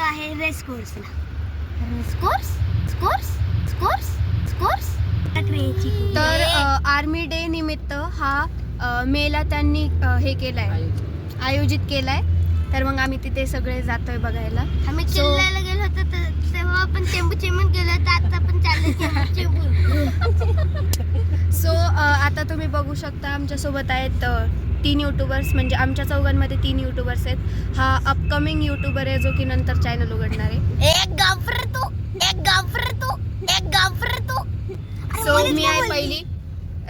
आहे रेस कोर्सला. Race course scores scores scores तर आर्मी डे निमित्त हा मेला त्यांनी हे केलाय, आयोजित केलाय. तर मग आम्ही तिथे सगळे जातोय बघायला. आम्ही किल्ल्याला गेलो होतो तेव्हा आपण चेंबू चेंबून गेलो होतो, आता आपण चाललो चेंबू. सो आता तुम्ही बघू शकता आमच्या सोबत आहेत 3 यूट्यूबर्स, म्हणजे आमच्या चौघांमध्ये 3 यूट्यूबर्स आहेत. हा अपकमिंग यूट्यूबर आहे जो की नंतर चॅनल उघडणार आहे. एक गाफर तू, एक गाफर तू, एक गाफर तू. सो मी आहे पहिली,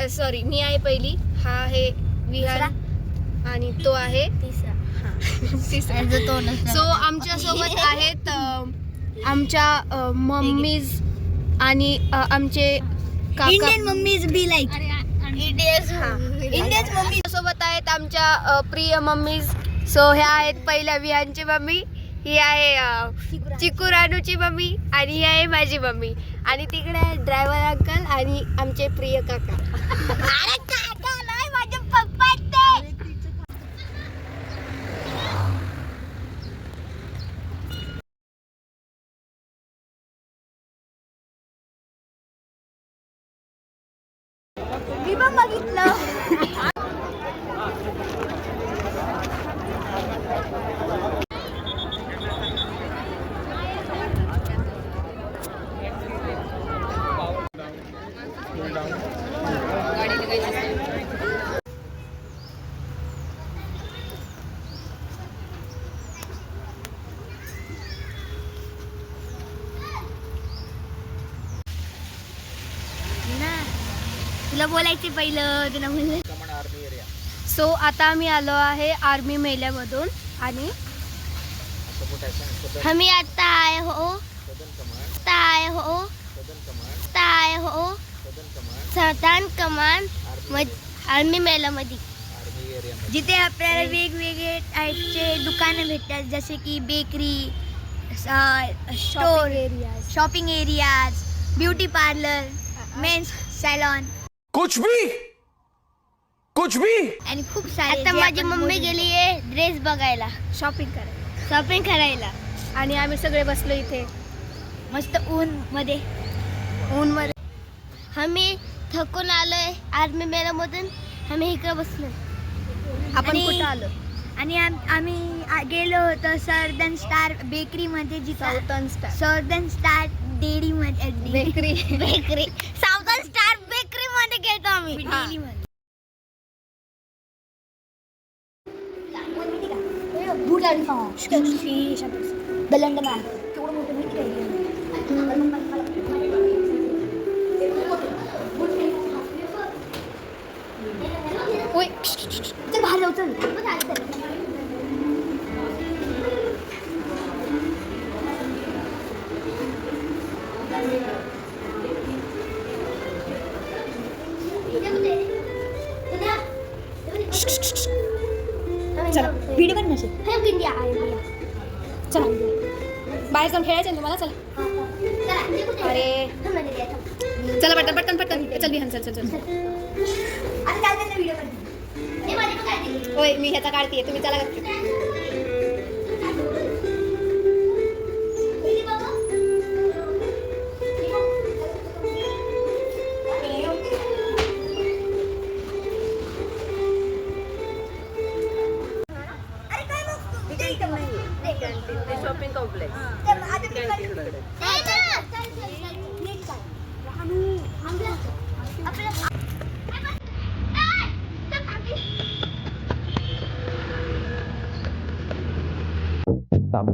सॉरी मी आहे पहिली, हा आहे विहान आणि तो आहे तिसरा. सो आमच्या सोबत आहेत आमच्या मम्मीज आणि आमचे Indian mummies be like Indian mummy सोबत आहेत आमच्या प्रिय मम्मीज. सो ह्या आहेत पहिल्या विहानची मम्मी, ही आहे चिकू रानूची मम्मी आणि ही आहे माझी मम्मी. आणि तिकडे आहे ड्रायव्हर अंकल आणि आमचे प्रिय काका. अरे काका नाही, माझे पप्पा आहेत ते. मी पण बघितलं. तुला बोलायचे पहिलं, तुला बोलायचं. सो आता आम्ही आलो आहे आर्मी मेल्यामधून आणि आम्ही आता आए हो सदान कमान आर्मी मेल्यामध्ये, जिथे आपल्याला वेगवेगळे टाईपचे दुकानं भेटतात, जसे की bakery, store areas, shopping areas, beauty parlour, men's salon, कुछ भी आणि खूप सारे. आता माझी मम्मी गेली आहे ड्रेस बघायला, शॉपिंग करायला आणि आम्ही सगळे बसलो इथे मस्त ऊन मध्ये. आम्ही थकून आलोय आर्मी मेल्यामधून, आम्ही इकडे बसलो. आपण कुठं आलो? आणि आम्ही गेलो होतो सर्दन स्टार बेकरी मध्ये, सर्दन स्टार डेअरी मध्ये, बेकरी साऊदर्न स्टार बेकरी मध्ये गेलो आम्ही. डेअरी मध्ये भूक लागली का? बलंड ना तेवढं मोठं भेट काय बाहेर जाऊ. चला व्हिडिओ कर नसेल. चला बाहेर जाऊन खेळायचं तुम्हाला. चला अरे चला पटकन चल विहान चल. होय मी ह्याचा काढतीये, तुम्ही चला. Shopping complex Stop.